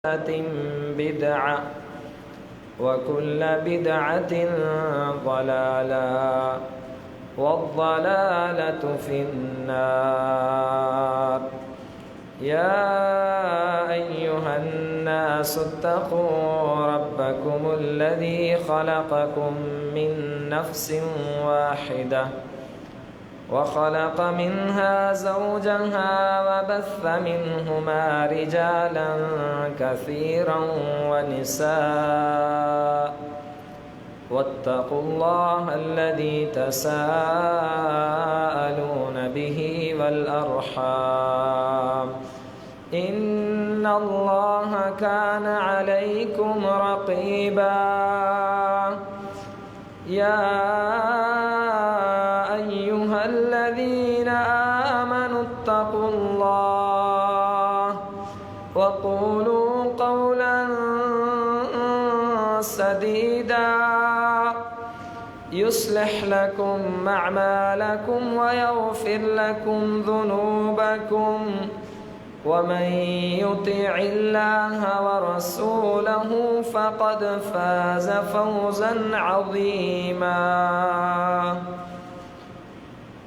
بدعة وكل بدعة ضلالة والضلالة في النار. يا أيها الناس اتقوا ربكم الذي خلقكم من نفس واحدة وخلق منها زوجها وبث منهما رجالا كثيرا ونساء واتقوا الله الذي تساءلون به والأرحام إن الله كان عليكم رقيبا. يا أيها الذين آمنوا اتقوا الله وقولوا قولا سديدا يصلح لكم أعمالكم ويغفر لكم ذنوبكم ومن يطع الله ورسوله فقد فاز فوزا عظيما.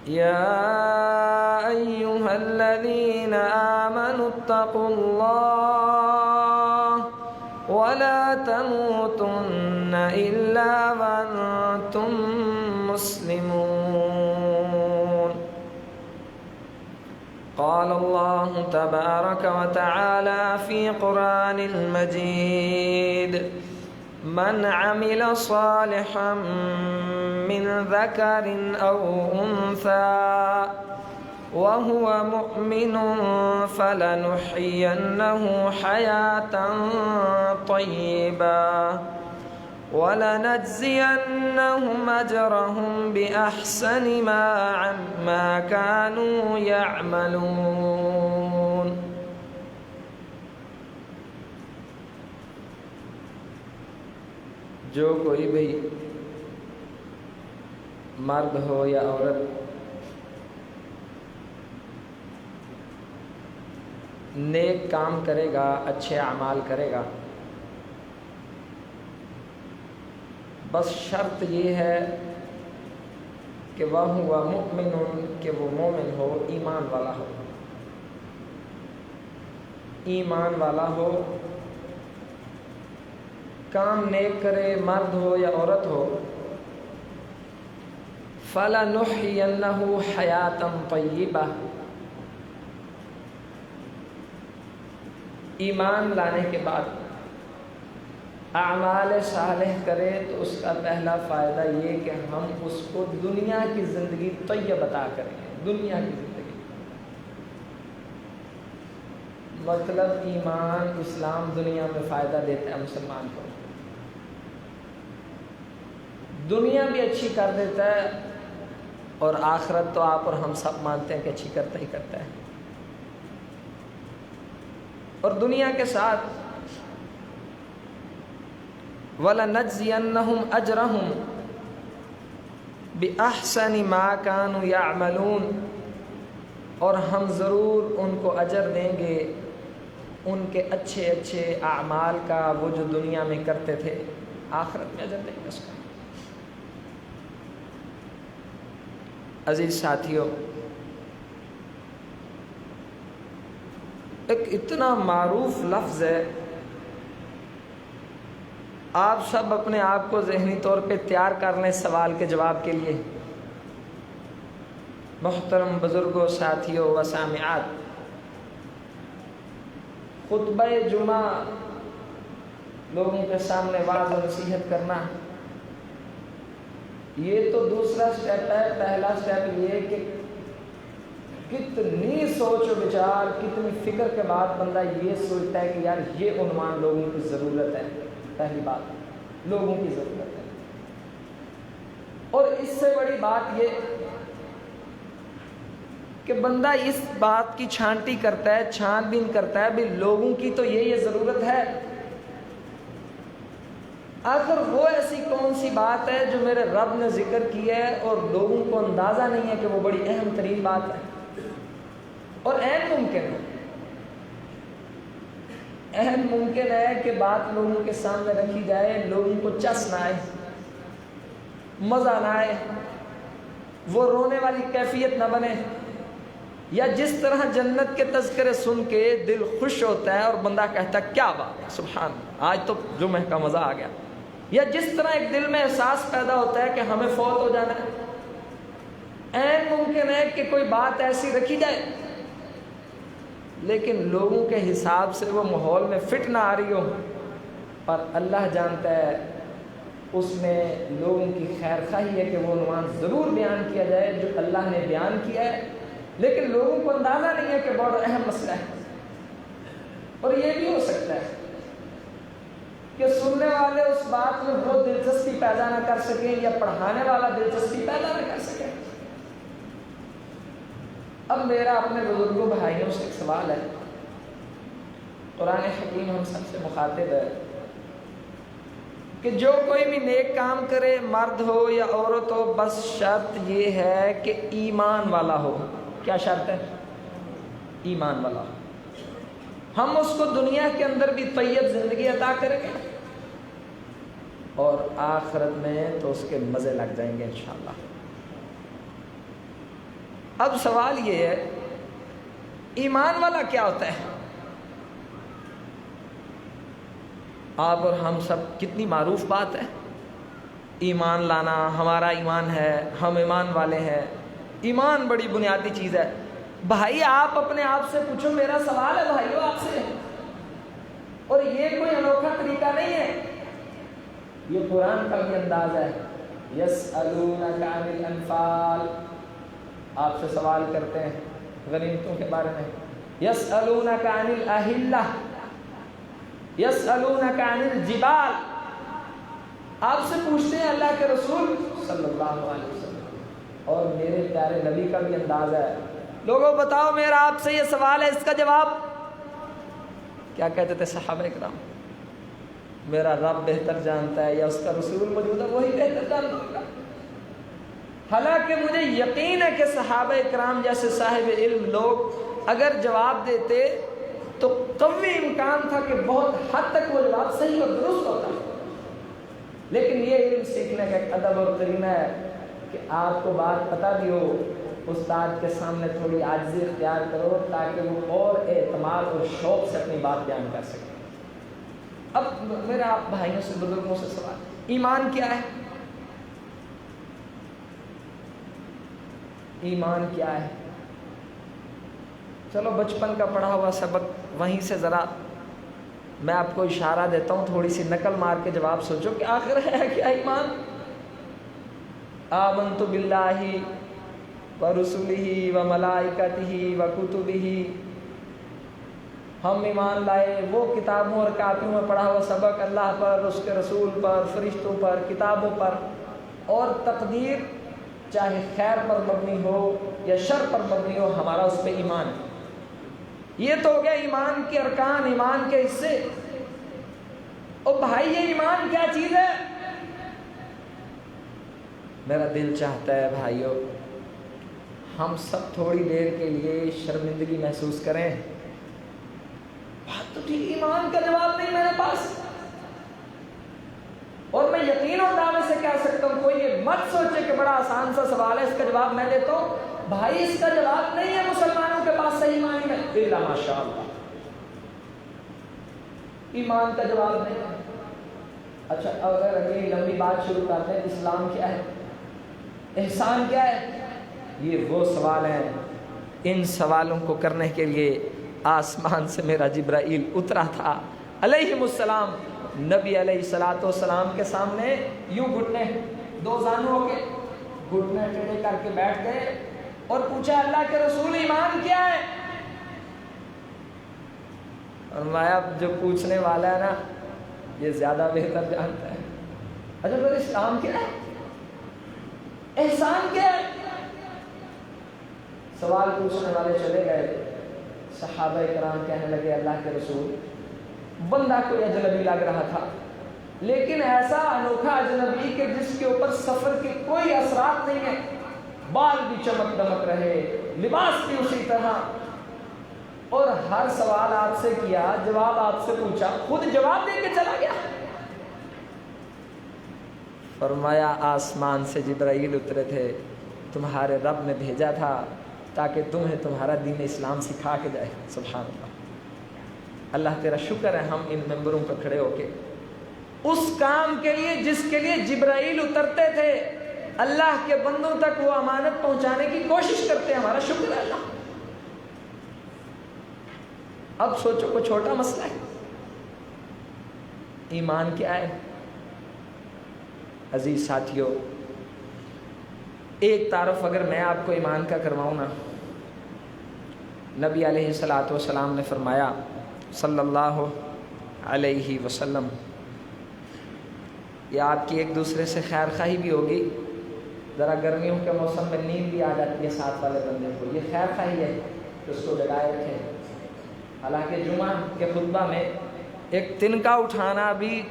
يا أيها الذين آمنوا اتقوا الله ولا تموتن إلا وأنتم مسلمون. قال الله تبارك وتعالى في قرآن المجيد: من عمل صالحا من ذكر أو أنثى وهو مؤمن فلنحيينه حياة طيبة ولنجزينهم أجرهم بأحسن ما كانوا يعملون. جو کوئی بھی مرد ہو یا عورت نیک کام کرے گا، اچھے اعمال کرے گا، بس شرط یہ ہے کہ وہ مؤمن، کہ وہ مومن ہو، ایمان والا ہو، ایمان والا ہو، کام نیک کرے، مرد ہو یا عورت ہو. فَلَنُحْيِيَنَّهُ حَيَاةً طَيِّبَةً. ایمان لانے کے بعد اعمال صالح کرے تو اس کا پہلا فائدہ یہ کہ ہم اس کو دنیا کی زندگی طیب عطا کریں گے. دنیا کی زندگی مطلب ایمان، اسلام دنیا میں فائدہ دیتا ہے مسلمان کو، دنیا بھی اچھی کر دیتا ہے اور آخرت تو آپ اور ہم سب مانتے ہیں کہ اچھی کرتا ہی کرتا ہے. اور دنیا کے ساتھ وَلَنَجْزِيَنَّهُمْ أَجْرَهُمْ بِأَحْسَنِ مَا كَانُوا يَعْمَلُونَ. اور ہم ضرور ان کو اجر دیں گے ان کے اچھے اچھے اعمال کا، وہ جو دنیا میں کرتے تھے آخرت میں اجر دیں گے اس کا. عزیز ساتھیوں، ایک اتنا معروف لفظ ہے، آپ سب اپنے آپ کو ذہنی طور پہ تیار کر لیں سوال کے جواب کے لیے. محترم بزرگوں، ساتھیوں و سامعات، خطبہ جمعہ لوگوں کے سامنے واعظ و نصیحت کرنا، یہ تو دوسرا سٹیپ ہے. پہلا سٹیپ یہ کہ کتنی سوچ و بچار، کتنی فکر کے بعد بندہ یہ سوچتا ہے کہ یار یہ عنوان لوگوں کی ضرورت ہے. پہلی بات لوگوں کی ضرورت ہے. اور اس سے بڑی بات یہ کہ بندہ اس بات کی چھانٹی کرتا ہے، چھان بین کرتا ہے بھی لوگوں کی تو یہ ضرورت ہے، آخر وہ ایسی کون سی بات ہے جو میرے رب نے ذکر کی ہے اور لوگوں کو اندازہ نہیں ہے کہ وہ بڑی اہم ترین بات ہے اور عین ممکن ہے. اہم ممکن ہے کہ بات لوگوں کے سامنے رکھی جائے، لوگوں کو چس نہ آئے، مزہ نہ آئے، وہ رونے والی کیفیت نہ بنے، یا جس طرح جنت کے تذکرے سن کے دل خوش ہوتا ہے اور بندہ کہتا ہے کیا بات ہے، سبحان اللہ، آج تو جمعہ کا مزہ آ گیا، یا جس طرح ایک دل میں احساس پیدا ہوتا ہے کہ ہمیں فوت ہو جانا ہے۔ این ممکن ہے کہ کوئی بات ایسی رکھی جائے لیکن لوگوں کے حساب سے وہ ماحول میں فٹ نہ آ رہی ہو، پر اللہ جانتا ہے اس میں لوگوں کی خیر خواہی ہے کہ وہ عنوان ضرور بیان کیا جائے جو اللہ نے بیان کیا ہے، لیکن لوگوں کو اندازہ نہیں ہے کہ بہت اہم مسئلہ ہے۔ اور یہ بھی ہو سکتا ہے کہ سننے والے اس بات میں وہ دلچسپی پیدا نہ کر سکیں یا پڑھانے والا دلچسپی پیدا نہ کر سکے۔ اب میرا اپنے بزرگوں بھائیوں سے ایک سوال ہے، قرآن حکیم ہم سب سے مخاطب ہے کہ جو کوئی بھی نیک کام کرے، مرد ہو یا عورت ہو، بس شرط یہ ہے کہ ایمان والا ہو۔ کیا شرط ہے؟ ایمان والا ہو۔ ہم اس کو دنیا کے اندر بھی طیب زندگی عطا کریں گے اور آخرت میں تو اس کے مزے لگ جائیں گے انشاءاللہ۔ اب سوال یہ ہے، ایمان والا کیا ہوتا ہے؟ آپ اور ہم سب کتنی معروف بات ہے، ایمان لانا، ہمارا ایمان ہے، ہم ایمان والے ہیں۔ ایمان بڑی بنیادی چیز ہے۔ بھائی آپ اپنے آپ سے پوچھو، میرا سوال ہے بھائیو آپ سے، اور یہ کوئی انوکھا طریقہ نہیں ہے، یہ قرآن کا بھی انداز ہے۔ یسألونک عن الانفال، آپ سے سوال کرتے ہیں غنیمتوں کے بارے میں۔ یسألونک عن الاہلہ، یسألونک عن الجبال، آپ سے پوچھتے ہیں اللہ کے رسول صلی اللہ علیہ وسلم، اور میرے پیارے نبی کا بھی انداز ہے۔ لوگوں بتاؤ میرا آپ سے یہ سوال ہے، اس کا جواب کیا کہتے تھے صحابہ اکرام؟ میرا رب بہتر جانتا ہے یا اس کا رسول موجود ہے وہی بہتر جانتا ہوگا۔ حالانکہ مجھے یقین ہے کہ صحابہ اکرام جیسے صاحب علم لوگ اگر جواب دیتے تو قوی امکان تھا کہ بہت حد تک وہ جواب صحیح اور درست ہوتا، لیکن یہ علم سیکھنے کا ایک ادب اور کرینہ ہے کہ آپ کو بات پتہ بھی ہو، استاد کے سامنے تھوڑی عاجزی اختیار کرو تاکہ وہ اور اعتماد اور شوق سے اپنی بات بیان کر سکیں۔ اب میرا آپ بھائیوں سے بزرگوں سے سوال، ایمان کیا ہے؟ ایمان کیا ہے؟ چلو بچپن کا پڑھا ہوا سبق وہیں سے ذرا میں آپ کو اشارہ دیتا ہوں، تھوڑی سی نقل مار کے جواب سوچو کہ آخر ہے کیا ایمان؟ آمنت باللہ ورسلہ وملائکتہ وکتبہ، ہم ایمان لائے وہ کتابوں اور کاپیوں میں پڑھا ہوا سبق، اللہ پر، اس کے رسول پر، فرشتوں پر، کتابوں پر، اور تقدیر چاہے خیر پر مبنی ہو یا شر پر مبنی ہو، ہمارا اس پہ ایمان ہے۔ یہ تو ہو گیا ایمان کے ارکان، ایمان کے حصے۔ اور بھائی یہ ایمان کیا چیز ہے؟ میرا دل چاہتا ہے بھائیو ہم سب تھوڑی دیر کے لیے شرمندگی محسوس کریں۔ بات تو ٹھیک، ایمان کا جواب نہیں میرے پاس، اور میں یقین اور دعوے سے کہہ سکتا ہوں، کوئی یہ مت سوچے کہ بڑا آسان سا سوال ہے اس کا جواب میں دیتا ہوں، بھائی اس کا جواب نہیں ہے مسلمانوں کے پاس صحیح معنی میں، الا ماشاء اللہ، ایمان کا جواب نہیں ہے۔ اچھا اگر اگلی لمبی بات شروع کرتے ہیں، اسلام کیا ہے، احسان کیا ہے؟ یہ وہ سوال ہیں، ان سوالوں کو کرنے کے لیے آسمان سے میرا جبرائیل اترا تھا علیہ السلام، نبی علیہ الصلوۃ والسلام کے سامنے یوں گھٹنے دو زانوں کے گھٹنے ٹیڑھے کر کے بیٹھ گئے اور پوچھا اللہ کے رسول ایمان کیا ہے؟ فرمایا جو پوچھنے والا ہے نا یہ زیادہ بہتر جانتا ہے۔ اچھا پھر اسلام کیا ہے، احسان کیا ہے؟ سوال پوچھنے والے چلے گئے، صحابہ کرام کہنے لگے اللہ کے رسول، بندہ کوئی اجنبی لگ رہا تھا لیکن ایسا انوکھا اجنبی کہ جس کے اوپر سفر کے کوئی اثرات نہیں ہیں، بال بھی چمک دمک رہے، لباس بھی اسی طرح، اور ہر سوال آپ سے کیا، جواب آپ سے پوچھا، خود جواب دے کے چلا گیا۔ فرمایا آسمان سے جبرائیل اترے تھے، تمہارے رب نے بھیجا تھا تاکہ تمہیں تمہارا دین اسلام سکھا کے جائے۔ سبحان اللہ، اللہ تیرا شکر ہے ہم ان ممبروں پر کھڑے ہو کے اس کام کے لیے جس کے لیے جبرائیل اترتے تھے اللہ کے بندوں تک وہ امانت پہنچانے کی کوشش کرتے ہیں۔ ہمارا شکر ہے اللہ۔ اب سوچو کوئی چھوٹا مسئلہ ہے، ایمان کیا ہے؟ عزیز ساتھیو، ایک تعارف اگر میں آپ کو ایمان کا کرواؤں نا، نبی علیہ الصلوۃ والسلام نے فرمایا صلی اللہ علیہ وسلم، یہ آپ کی ایک دوسرے سے خیر خواہی بھی ہوگی، ذرا گرمیوں کے موسم میں نیند بھی آ جاتی ہے ساتھ والے بندے کو، یہ خیر خواہی ہے کہ اس کو جگائے رکھیں۔ حالانکہ جمعہ کے خطبہ میں ایک تنکا اٹھانا بھی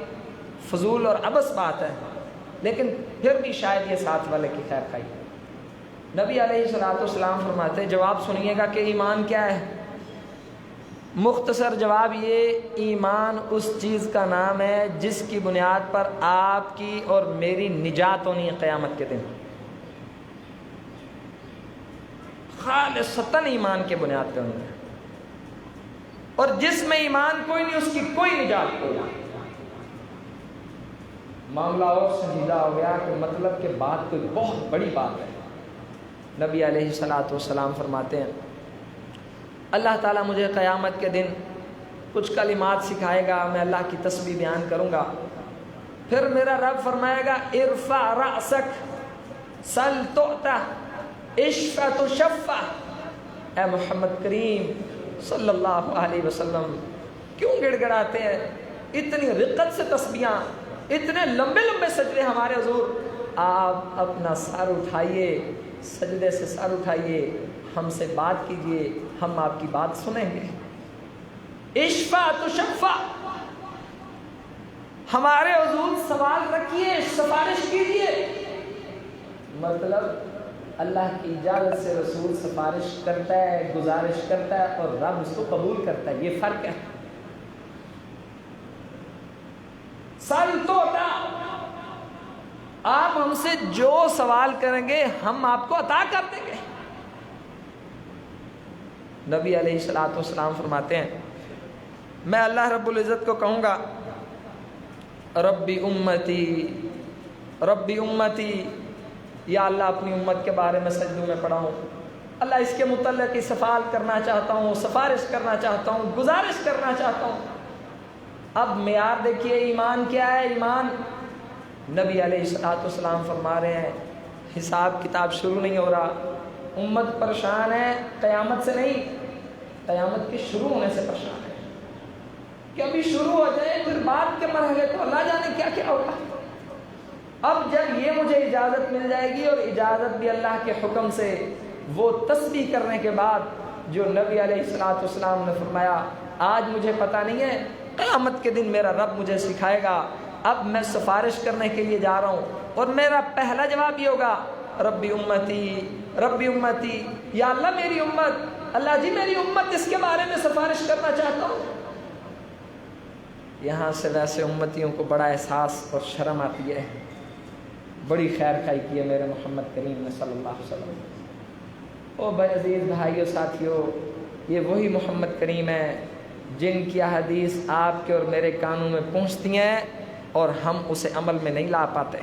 فضول اور عبث بات ہے، لیکن پھر بھی شاید یہ ساتھ والے کی خیر خواہی ہے۔ نبی علیہ الصلوۃ والسلام فرماتے ہیں، جواب سنیے گا کہ ایمان کیا ہے؟ مختصر جواب یہ، ایمان اس چیز کا نام ہے جس کی بنیاد پر آپ کی اور میری نجات ہونی ہے قیامت کے دن۔ خالصتاً ایمان کے بنیاد پہ ہونی ہے، اور جس میں ایمان کوئی نہیں اس کی کوئی نجات کوئی نہیں۔ معاملہ اور سنجیدہ ہو گیا کہ مطلب کہ بات کوئی بہت بڑی بات ہے۔ نبی علیہ الصلوۃ والسلام فرماتے ہیں، اللہ تعالیٰ مجھے قیامت کے دن کچھ کلمات سکھائے گا، میں اللہ کی تسبیح بیان کروں گا، پھر میرا رب فرمائے گا ارفع رأسک سل تعطى اشفع تشفع۔ اے محمد کریم صلی اللہ علیہ وسلم کیوں گڑ گڑاتے ہیں؟ اتنی رقت سے تسبیحاں، اتنے لمبے لمبے سجدے ہمارے حضور، آپ اپنا سر اٹھائیے، سجدے سے سر اٹھائیے، ہم سے بات کیجئے، ہم آپ کی بات سنیں گے۔ اشفع تشفع، ہمارے حضور سوال رکھیے، سفارش کیجئے۔ مطلب اللہ کی اجازت سے رسول سفارش کرتا ہے، گزارش کرتا ہے، اور رب اس کو قبول کرتا ہے، یہ فرق ہے۔ سل توتا، آپ ہم سے جو سوال کریں گے ہم آپ کو عطا کر دیں گے۔ نبی علیہ الصلوۃ والسلام فرماتے ہیں، میں اللہ رب العزت کو کہوں گا ربی امتی ربی امتی، یا اللہ اپنی امت کے بارے میں سجدوں میں پڑھا ہوں، اللہ اس کے متعلق سوال کرنا چاہتا ہوں، سفارش کرنا چاہتا ہوں، گزارش کرنا چاہتا ہوں۔ اب معیار دیکھیے ایمان کیا ہے؟ ایمان، نبی علیہ الصلوۃ والسلام فرما رہے ہیں حساب کتاب شروع نہیں ہو رہا، امت پریشان ہے قیامت سے نہیں، قیامت کے شروع ہونے سے پریشان ہے کہ ابھی شروع ہو جائے، پھر بعد کے مرحلے کو اللہ جانے کیا کیا ہوگا۔ اب جب یہ مجھے اجازت مل جائے گی، اور اجازت بھی اللہ کے حکم سے، وہ تسبیح کرنے کے بعد جو نبی علیہ الصلوۃ والسلام نے فرمایا آج مجھے پتہ نہیں ہے، قیامت کے دن میرا رب مجھے سکھائے گا، اب میں سفارش کرنے کے لیے جا رہا ہوں، اور میرا پہلا جواب یہ ہوگا ربی امتی ربی امتی، یا اللہ میری امت، اللہ جی میری امت، اس کے بارے میں سفارش کرنا چاہتا ہوں۔ یہاں سے ویسے امتیوں کو بڑا احساس اور شرم آتی ہے، بڑی خیر خواہی کی ہے میرے محمد کریم نے صلی اللہ علیہ وسلم۔ او بھائی عزیز بھائیو ساتھیو، یہ وہی محمد کریم ہے جن کی حدیث آپ کے اور میرے کانوں میں پہنچتی ہیں اور ہم اسے عمل میں نہیں لا پاتے،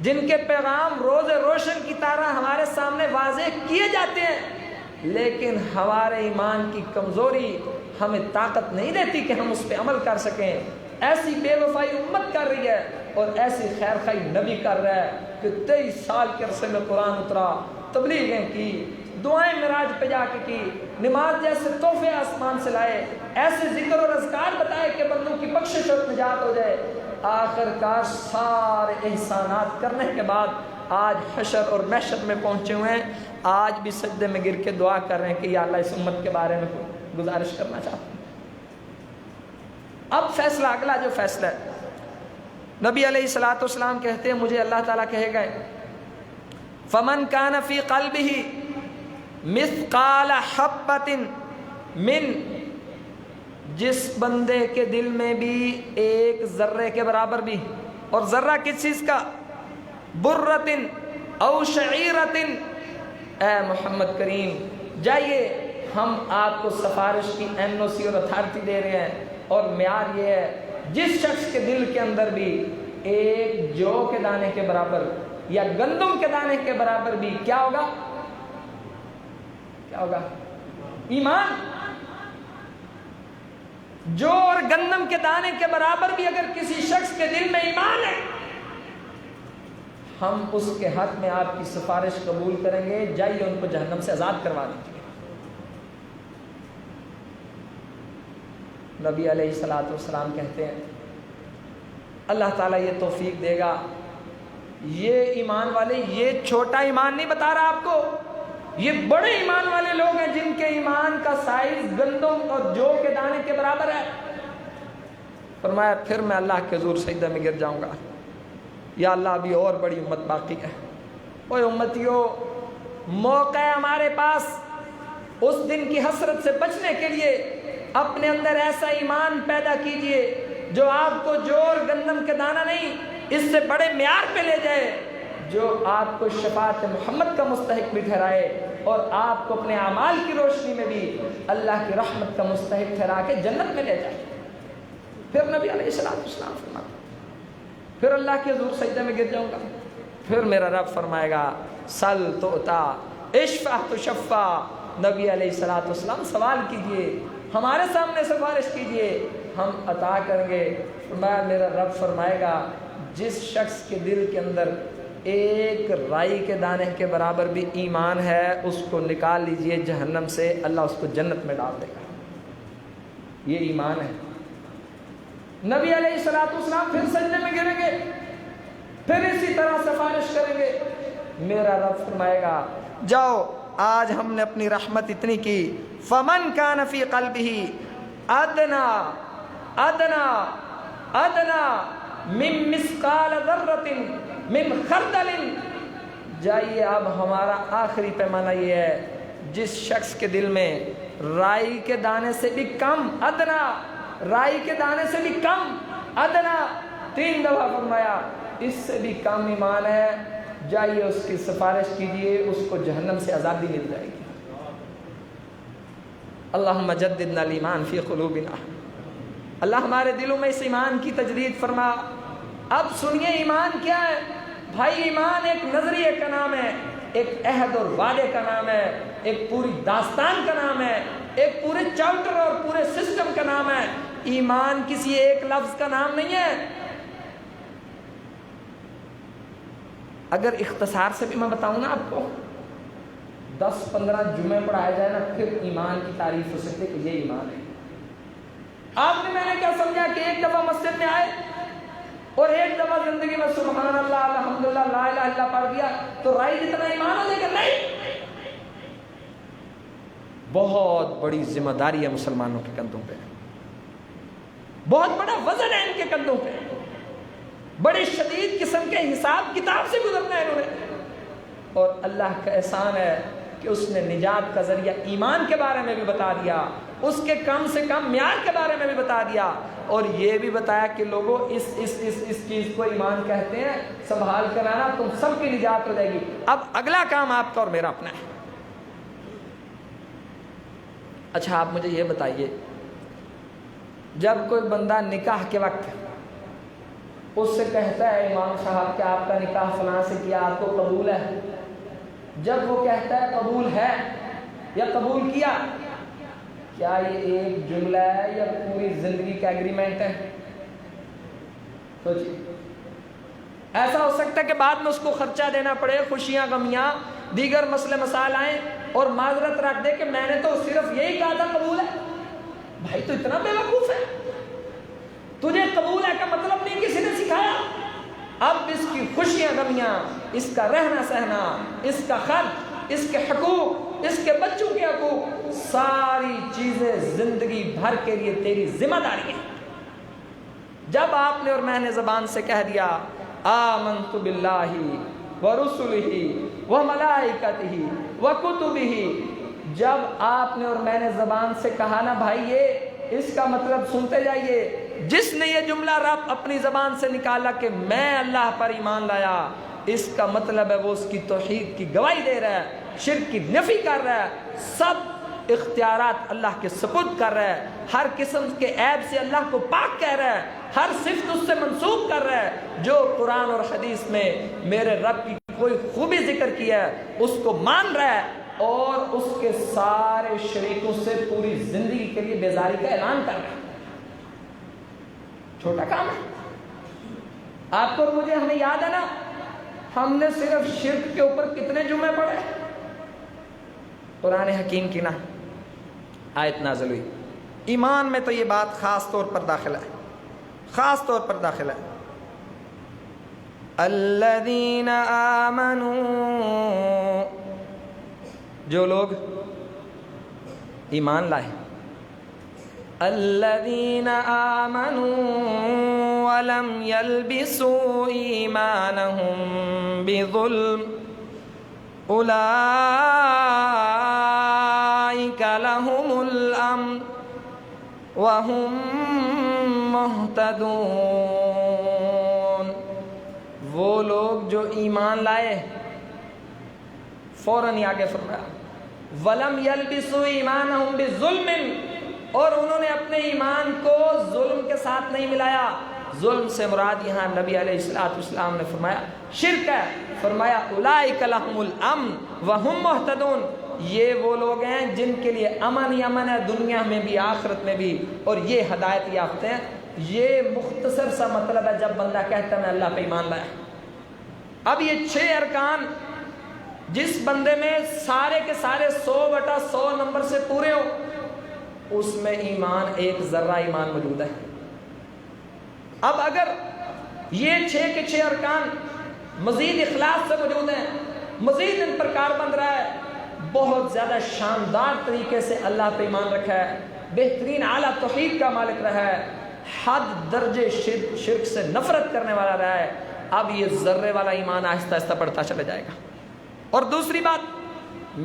جن کے پیغام روز روشن کی طرح ہمارے سامنے واضح کیے جاتے ہیں، لیکن ہمارے ایمان کی کمزوری ہمیں طاقت نہیں دیتی کہ ہم اس پہ عمل کر سکیں۔ ایسی بے وفائی امت کر رہی ہے، اور ایسی خیر خواہی نبی کر رہا ہے کہ 23 سال کے عرصے میں قرآن اترا، تبلیغیں کی، دعائیں معراج پہ جا کے کی، نماز جیسے تحفے آسمان سے لائے، ایسے ذکر اور اذکار بتائے کہ بندوں کی بخشش اور نجات ہو جائے۔ آخر کار سارے احسانات کرنے کے بعد آج حشر اور محشر میں پہنچے ہوئے ہیں، آج بھی سجدے میں گر کے دعا کر رہے ہیں کہ یا اللہ اس امت کے بارے میں گزارش کرنا چاہتا ہوں۔ اب فیصلہ، اگلا جو فیصلہ ہے، نبی علیہ الصلوۃ والسلام کہتے ہیں مجھے اللہ تعالیٰ کہے گا فمن کان فی قلبہ مثقال حبۃ من، جس بندے کے دل میں بھی ایک ذرے کے برابر بھی، اور ذرہ کس چیز کا؟ برۃ او شعیرۃ، اے محمد کریم جائیے، ہم آپ کو سفارش کی NOC اور اتھارٹی دے رہے ہیں، اور معیار یہ ہے جس شخص کے دل کے اندر بھی ایک جو کے دانے کے برابر یا گندم کے دانے کے برابر بھی کیا ہوگا؟ کیا ہوگا؟ ایمان۔ جو اور گندم کے دانے کے برابر بھی اگر کسی شخص کے دل میں ایمان ہے، ہم اس کے حق میں آپ کی سفارش قبول کریں گے، جائیے ان کو جہنم سے آزاد کروا دیجیے۔ نبی علیہ الصلوۃ والسلام کہتے ہیں اللہ تعالیٰ یہ توفیق دے گا، یہ ایمان والے، یہ چھوٹا ایمان نہیں بتا رہا آپ کو، یہ بڑے ایمان والے لوگ ہیں جن کے ایمان کا سائز گندم اور جو کے دانے کے برابر ہے۔ فرمایا پھر میں اللہ کے حضور سجدہ میں گر جاؤں گا، یا اللہ ابھی اور بڑی امت باقی ہے۔ اوے امتیوں، موقع ہے ہمارے پاس اس دن کی حسرت سے بچنے کے لیے، اپنے اندر ایسا ایمان پیدا کیجئے جو آپ کو جو اور گندم کے دانہ نہیں، اس سے بڑے معیار پہ لے جائے، جو آپ کو شفاعت محمد کا مستحق بھی ٹھہرائے، اور آپ کو اپنے اعمال کی روشنی میں بھی اللہ کی رحمت کا مستحق ٹھہرا کے جنت میں لے جائے۔ پھر نبی علیہ السلام فرماتے پھر اللہ کے حضور سجدہ میں گر جاؤں گا، پھر میرا رب فرمائے گا سل تؤتا اشفع تشفع، نبی علیہ السلام سوال کیجئے، ہمارے سامنے سفارش کیجئے، ہم عطا کریں گے۔ فرمایا میرا رب فرمائے گا جس شخص کے دل کے اندر ایک رائی کے دانے کے برابر بھی ایمان ہے، اس کو نکال لیجئے جہنم سے، اللہ اس کو جنت میں ڈال دے گا۔ یہ ایمان ہے۔ نبی علیہ السلام پھر سجدے میں گریں گے، پھر اسی طرح سفارش کریں گے۔ میرا رب فرمائے گا جاؤ، آج ہم نے اپنی رحمت اتنی کی، فمن کان فی قلبہ ادنا ادنا ادنا من مثقال ذرۃ من خردل، جائیے اب ہمارا آخری پیمانہ یہ ہے جس شخص کے دل میں رائی کے دانے سے بھی کم، ادنا رائی کے دانے سے بھی کم، ادنا 3 دفعہ فرمایا، اس سے بھی کم ایمان ہے، جائیے اس کی سفارش کیجئے، اس کو جہنم سے آزادی مل جائے گی۔ اللہم جددنا الایمان فی قلوبنا، اللہ ہمارے دلوں میں اس ایمان کی تجدید فرما۔ اب سنیے ایمان کیا ہے بھائی؟ ایمان ایک نظریے کا نام ہے، ایک عہد اور وعدے کا نام ہے، ایک پوری داستان کا نام ہے، ایک پورے چارٹر اور پورے سسٹم کا نام ہے۔ ایمان کسی ایک لفظ کا نام نہیں ہے۔ اگر اختصار سے بھی میں بتاؤں نا آپ کو، 10-15 جمعے پڑھائے جائے نا، پھر ایمان کی تعریف ہو سکتی ہے کہ یہ ایمان ہے۔ آپ نے میں نے کیا سمجھا کہ ایک دفعہ مسجد میں آئے اور ایک دفعہ زندگی میں سبحان اللہ الحمدللہ لا الہ الا اللہ پڑھ دیا تو رائی جتنا ایمان ہو جائے گا؟ نہیں، بہت بڑی ذمہ داری ہے مسلمانوں کے کندھوں پہ، بہت بڑا وزن ہے ان کے کندھوں پہ، بڑی شدید قسم کے حساب کتاب سے گزرنا ہے انہوں نے۔ اور اللہ کا احسان ہے کہ اس نے نجات کا ذریعہ ایمان کے بارے میں بھی بتا دیا، اس کے کم سے کم معیار کے بارے میں بھی بتا دیا، اور یہ بھی بتایا کہ لوگوں اس چیز کو ایمان کہتے ہیں، سنبھال کر آنا، تم سب کی نجات ہو جائے گی۔ اب اگلا کام آپ کا اور میرا اپنا ہے۔ اچھا آپ مجھے یہ بتائیے، جب کوئی بندہ نکاح کے وقت اس سے کہتا ہے امام صاحب کہ آپ کا نکاح فلاں سے کیا، آپ کو قبول ہے، جب وہ کہتا ہے قبول ہے یا قبول کیا، کیا یہ ایک جملہ ہے یا پوری زندگی کا ایگریمنٹ ہے؟ سوچیے، ایسا ہو سکتا ہے کہ بعد میں اس کو خرچہ دینا پڑے، خوشیاں غمیاں دیگر مسئلے مسائل آئیں اور معذرت رکھ دے کہ میں نے تو صرف یہی کہا تھا قبول ہے۔ بھائی تو اتنا بے وقوف ہے، تجھے قبول ہے کا مطلب نہیں کسی نے سکھایا۔ اب اس کی خوشیاں غمیاں، اس کا رہنا سہنا، اس کا خرچ، اس کے حقوق، اس کے بچوں کے حقوق، ساری چیزیں زندگی بھر کے لیے تیری ذمہ داری ہے۔ جب آپ نے اور میں نے زبان سے کہہ دیا آمنت باللہ ورسلہ وملائکتہ وکتبہ. جب آپ نے اور میں نے زبان سے کہا نا بھائی یہ اس کا مطلب سنتے جائیے، جس نے یہ جملہ رب اپنی زبان سے نکالا کہ میں اللہ پر ایمان لایا، اس کا مطلب ہے وہ اس کی توحید کی گواہی دے رہا ہے، شرک کی نفی کر رہا ہے، سب اختیارات اللہ کے سپرد کر رہا ہے، ہر قسم کے عیب سے اللہ کو پاک کہہ رہا ہے، ہر صفت اس سے منسوب کر رہا ہے. جو قرآن اور حدیث میں میرے رب کی کوئی خوبی ذکر کیا ہے اس کو مان رہا ہے اور اس کے سارے شریکوں سے پوری زندگی کے لیے بیزاری کا اعلان کر رہا ہے. چھوٹا کام ہے. آپ کو اور مجھے ہمیں یاد ہے نا ہم نے صرف شرک کے اوپر کتنے جمعے پڑھے؟ قرآن حکیم کی نا آیت نازل ہوئی. ایمان میں تو یہ بات خاص طور پر داخل ہے، خاص طور پر داخل ہے. الذین آمنوا، جو لوگ ایمان لائے، الذین آمنوا ولم یلبسوا ایمانہم بظلم اولئک لہم الامن وہم مہتدون. وہ لوگ جو ایمان لائے، فوراً ہی آگے فرمایا وَلَمْ يَلْبِسُوا إِيمَانَهُمْ بِظُلْمٍ، اور انہوں نے اپنے ایمان کو ظلم کے ساتھ نہیں ملایا. ظلم سے مراد یہاں نبی علیہ السلام نے فرمایا شرک ہے. فرمایا اولئک لہم الامن وہم مہتدون، یہ وہ لوگ ہیں جن کے لیے امن ہی امن ہے، دنیا میں بھی آخرت میں بھی، اور یہ ہدایت یافتہ ہیں. یہ مختصر سا مطلب ہے جب بندہ کہتا ہے میں اللہ پہ ایمان لایا. اب یہ 6 ارکان جس بندے میں سارے کے سارے 100/100 نمبر سے پورے ہو، اس میں ایمان ایک ذرہ ایمان موجود ہے. اب اگر یہ 6 کے 6 ارکان مزید اخلاص سے موجود ہیں، مزید ان پر کار بند رہا ہے، بہت زیادہ شاندار طریقے سے اللہ پہ ایمان رکھا ہے، بہترین اعلیٰ توحید کا مالک رہا ہے، حد درجے شرک سے نفرت کرنے والا رہا ہے، اب یہ ذرے والا ایمان آہستہ آہستہ بڑھتا چلا جائے گا. اور دوسری بات،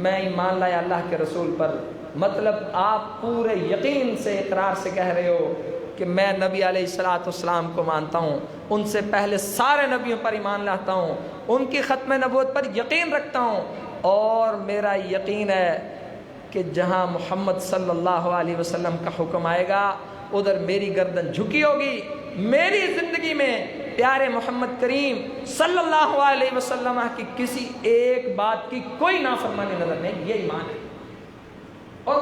میں ایمان لایا اللہ کے رسول پر، مطلب آپ پورے یقین سے اقرار سے کہہ رہے ہو کہ میں نبی علیہ السلام کو مانتا ہوں، ان سے پہلے سارے نبیوں پر ایمان لاتا ہوں، ان کی ختم نبوت پر یقین رکھتا ہوں، اور میرا یقین ہے کہ جہاں محمد صلی اللہ علیہ وسلم کا حکم آئے گا ادھر میری گردن جھکی ہوگی. میری زندگی میں پیارے محمد کریم صلی اللہ علیہ وسلم کی کسی ایک بات کی کوئی نافرمانی نظر نہیں. یہ ایمان ہے. اور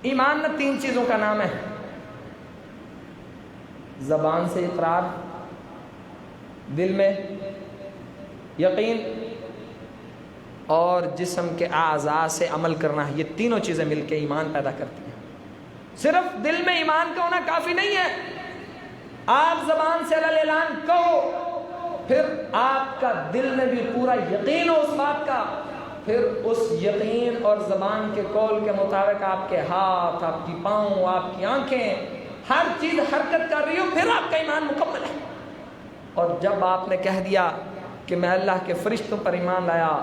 ایمان نہ 3 چیزوں کا نام ہے، زبان سے اقرار، دل میں یقین، اور جسم کے اعضاء سے عمل کرنا. یہ تینوں چیزیں مل کے ایمان پیدا کرتی ہیں. صرف دل میں ایمان کا ہونا کافی نہیں ہے. آپ زبان سے اعلان کہو، پھر آپ کا دل میں بھی پورا یقین ہو اس بات کا، پھر اس یقین اور زبان کے قول کے مطابق آپ کے ہاتھ، آپ کی پاؤں، آپ کی آنکھیں، ہر چیز حرکت کر رہی ہو، پھر آپ کا ایمان مکمل ہے. اور جب آپ نے کہہ دیا کہ میں اللہ کے فرشتوں پر ایمان لایا،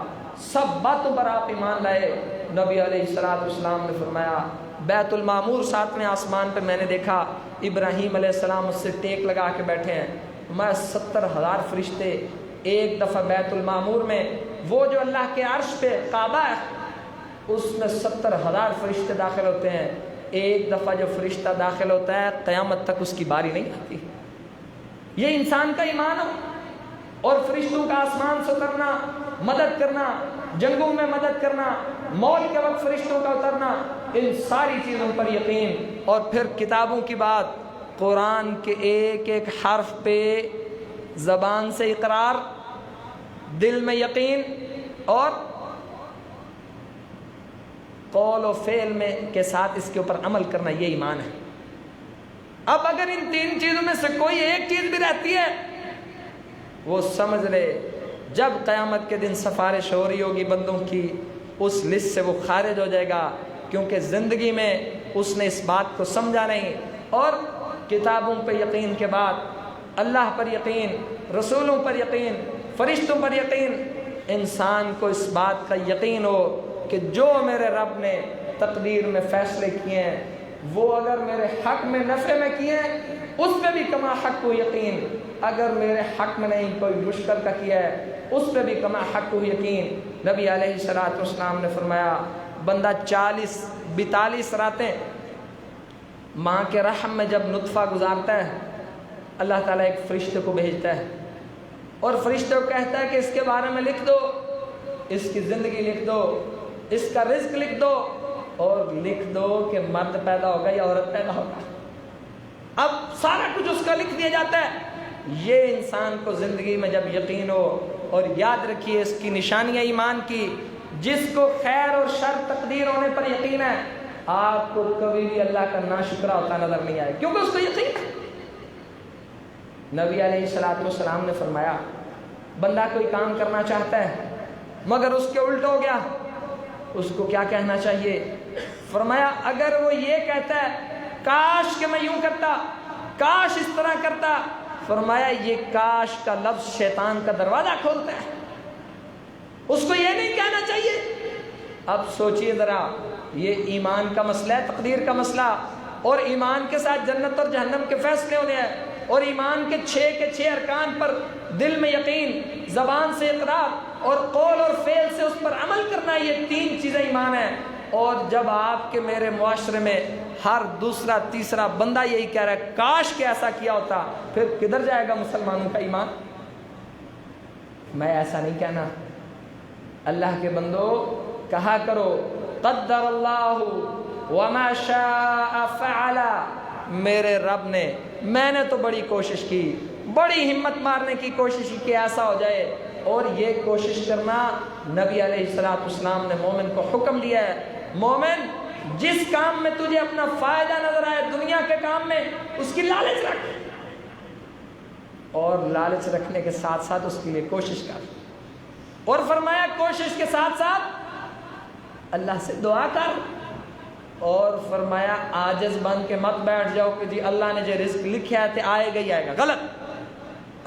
سب باتوں پر آپ ایمان لائے، نبی علیہ السلام نے فرمایا بیت المعمور 7ویں آسمان پہ میں نے دیکھا ابراہیم علیہ السلام اس سے ٹیک لگا کے بیٹھے ہیں. میں 70,000 فرشتے ایک دفعہ بیت المعمور میں، وہ جو اللہ کے عرش پہ کعبہ ہے اس میں 70,000 فرشتے داخل ہوتے ہیں. ایک دفعہ جو فرشتہ داخل ہوتا ہے قیامت تک اس کی باری نہیں آتی. یہ انسان کا ایمان ہو. اور فرشتوں کا آسمان سے اترنا، مدد کرنا، جنگوں میں مدد کرنا، موت کے وقت فرشتوں کا اترنا، ان ساری چیزوں پر یقین. اور پھر کتابوں کی بات، قرآن کے ایک ایک حرف پہ زبان سے اقرار، دل میں یقین، اور قول و فعل میں کے ساتھ اس کے اوپر عمل کرنا، یہ ایمان ہے. اب اگر ان 3 چیزوں میں سے کوئی ایک چیز بھی رہتی ہے، وہ سمجھ لے جب قیامت کے دن سفارش ہو رہی ہوگی بندوں کی، اس لسٹ سے وہ خارج ہو جائے گا، کیونکہ زندگی میں اس نے اس بات کو سمجھا نہیں. اور کتابوں پہ یقین کے بعد اللہ پر یقین، رسولوں پر یقین، فرشتوں پر یقین، انسان کو اس بات کا یقین ہو کہ جو میرے رب نے تقدیر میں فیصلے کیے ہیں وہ اگر میرے حق میں نفع میں کیے ہیں اس پہ بھی کما حق کو یقین، اگر میرے حق میں نہیں کوئی مشکل کا کیا ہے اس پہ بھی کما حق کو یقین۔ نبی علیہ الصلوۃ والسلام نے فرمایا بندہ 42 راتیں ماں کے رحم میں جب نطفہ گزارتا ہے اللہ تعالیٰ ایک فرشتے کو بھیجتا ہے اور فرشتے کو کہتا ہے کہ اس کے بارے میں لکھ دو، اس کی زندگی لکھ دو، اس کا رزق لکھ دو اور لکھ دو کہ مرد پیدا ہوگا یا عورت پیدا ہوگا۔ اب سارا کچھ اس کا لکھ دیا جاتا ہے۔ یہ انسان کو زندگی میں جب یقین ہو، اور یاد رکھیے اس کی نشانیاں ایمان کی، جس کو خیر اور شر تقدیر ہونے پر یقین ہے آپ کو کبھی بھی اللہ کا ناشکرا ہوتا نظر نہیں آئے، کیونکہ اس کو یقین ہے۔ نبی علیہ الصلوۃ والسلام نے فرمایا بندہ کوئی کام کرنا چاہتا ہے مگر اس کے الٹ ہو گیا، اس کو کیا کہنا چاہیے؟ فرمایا اگر وہ یہ کہتا ہے کاش کہ میں یوں کرتا، کاش اس طرح کرتا، فرمایا یہ کاش کا لفظ شیطان کا دروازہ کھولتا ہے، اس کو یہ نہیں کہنا چاہیے۔ اب سوچئے ذرا، یہ ایمان کا مسئلہ ہے، تقدیر کا مسئلہ، اور ایمان کے ساتھ جنت اور جہنم کے فیصلے ہونے ہیں، اور ایمان کے 6 ارکان پر دل میں یقین، زبان سے اقرار اور قول اور فعل سے اس پر عمل کرنا، یہ 3 چیزیں ایمان ہیں۔ اور جب آپ کے میرے معاشرے میں ہر دوسرا تیسرا بندہ یہی کہہ رہا ہے کاش کہ ایسا کیا ہوتا، پھر کدھر جائے گا مسلمانوں کا ایمان؟ میں ایسا نہیں کہنا، اللہ کے بندو کہا کرو قدر اللہ وما شاء فعل، میرے رب نے، میں نے تو بڑی کوشش کی، بڑی ہمت مارنے کی کوشش کی کہ ایسا ہو جائے، اور یہ کوشش کرنا نبی علیہ الصلوۃ والسلام نے مومن کو حکم دیا ہے۔ مومن جس کام میں تجھے اپنا فائدہ نظر آئے دنیا کے کام میں اس کی لالچ رکھ، اور لالچ رکھنے کے ساتھ ساتھ اس کے لیے کوشش کر، اور فرمایا کوشش کے ساتھ ساتھ اللہ سے دعا کر، اور فرمایا عاجز بن کے مت بیٹھ جاؤ کہ جی اللہ نے جو رزق لکھا ہے تو آئے گا ہی آئے گا، غلط۔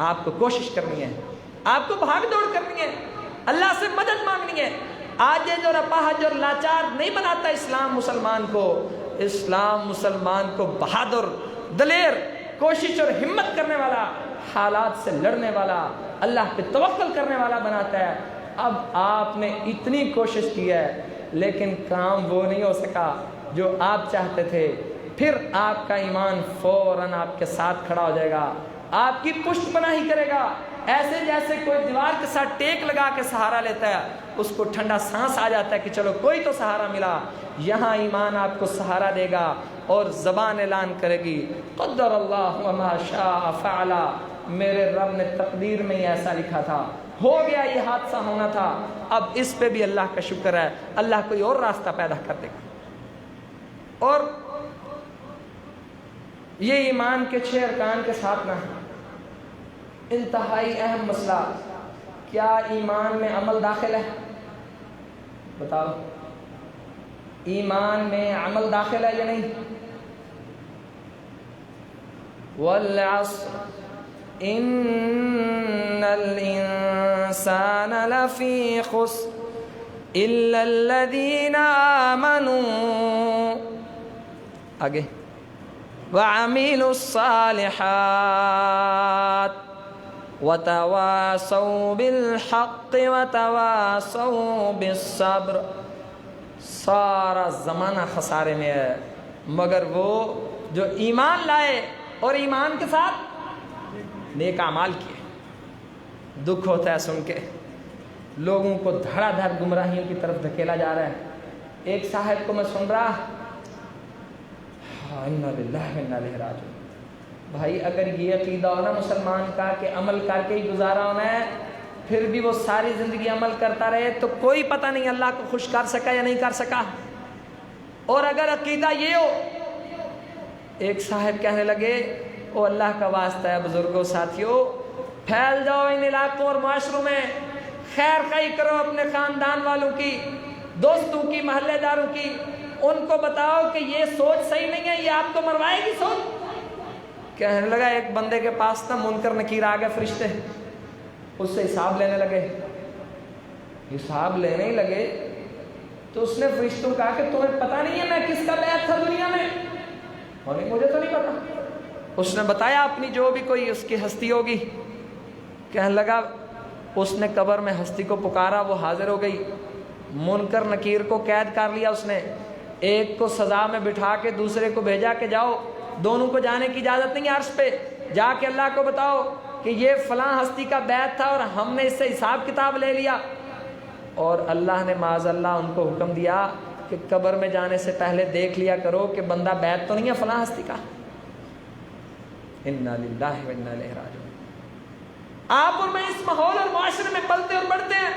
آپ کو کوشش کرنی ہے، آپ کو بھاگ دوڑ کرنی ہے، اللہ سے مدد مانگنی ہے۔ عاجز اور اپاہج اور لاچار نہیں بناتا اسلام مسلمان کو، اسلام مسلمان کو بہادر، دلیر، کوشش اور ہمت کرنے والا، حالات سے لڑنے والا، اللہ پہ توکل کرنے والا بناتا ہے۔ اب آپ نے اتنی کوشش کی ہے لیکن کام وہ نہیں ہو سکا جو آپ چاہتے تھے، پھر آپ کا ایمان فوراً آپ کے ساتھ کھڑا ہو جائے گا، آپ کی پشت پناہی کرے گا، ایسے جیسے کوئی دیوار کے ساتھ ٹیک لگا کے سہارا لیتا ہے، اس کو ٹھنڈا سانس آ جاتا ہے کہ چلو کوئی تو سہارا ملا۔ یہاں ایمان آپ کو سہارا دے گا اور زبان اعلان کرے گی قدر اللہ وما شاء فعل، میرے رب نے تقدیر میں ہی ایسا لکھا تھا، ہو گیا، یہ حادثہ ہونا تھا، اب اس پہ بھی اللہ کا شکر ہے، اللہ کوئی اور راستہ پیدا کر دے گا۔ اور یہ ایمان کے 6 ارکان کے ساتھ نہ انتہائی اہم مسئلہ، کیا ایمان میں عمل داخل ہے؟ بتاؤ، ایمان میں عمل داخل ہے یا نہیں؟ والعصر ان الانسان لفی خسر الا الذین آمنوا، آگے، وعملوا الصالحات وتواصوا بالحق وتواصوا بالصبر۔ سارا زمانہ خسارے میں ہے مگر وہ جو ایمان لائے اور ایمان کے ساتھ نیک اعمال کیے۔ دکھ ہوتا ہے سن کے، لوگوں کو دھڑا دھڑ گمراہیوں کی طرف دھکیلا جا رہا ہے۔ ایک صاحب کو میں سن رہا، انا للہ و انا الیہ راجعون، بھائی اگر یہ عقیدہ ہونا مسلمان کا کہ عمل کر کے ہی گزارا ہونا ہے، پھر بھی وہ ساری زندگی عمل کرتا رہے تو کوئی پتہ نہیں اللہ کو خوش کر سکا یا نہیں کر سکا۔ اور اگر عقیدہ یہ ہو، ایک صاحب کہنے لگے او اللہ کا واسطہ ہے بزرگوں ساتھیوں، پھیل جاؤ ان علاقوں اور معاشروں میں، خیر خواہی کرو اپنے خاندان والوں کی، دوستوں کی، محلے داروں کی، ان کو بتاؤ کہ یہ سوچ صحیح نہیں ہے، یہ آپ کو مروائے گی سوچ۔ کہنے لگا ایک بندے کے پاس نا منکر نکیر آ گئے فرشتے، اس سے حساب لینے لگے. حساب لینے ہی لگے تو اس نے فرشتوں کہا کہ تمہیں پتہ نہیں ہے میں کس کا بیعت تھا دنیا میں؟ اور نہیں مجھے تو نہیں پتا. اس نے بتایا اپنی جو بھی کوئی اس کی ہستی ہوگی. کہنے لگا اس نے قبر میں ہستی کو پکارا، وہ حاضر ہو گئی. منکر نکیر کو قید کر لیا اس نے، ایک کو سزا میں بٹھا کے دوسرے کو بھیجا کہ جاؤ، دونوں کو جانے کی اجازت نہیں عرش پہ، جا کے اللہ کو بتاؤ کہ یہ فلاں ہستی کا بیعت تھا اور ہم نے اس سے حساب کتاب لے لیا. اور اللہ نے معاذ اللہ ان کو حکم دیا کہ قبر میں جانے سے پہلے دیکھ لیا کرو کہ بندہ بیعت تو نہیں ہے فلاں ہستی کا. انا للہ و انا الیہ راجعون. آپ اور میں اس ماحول اور معاشرے میں پلتے اور بڑھتے ہیں.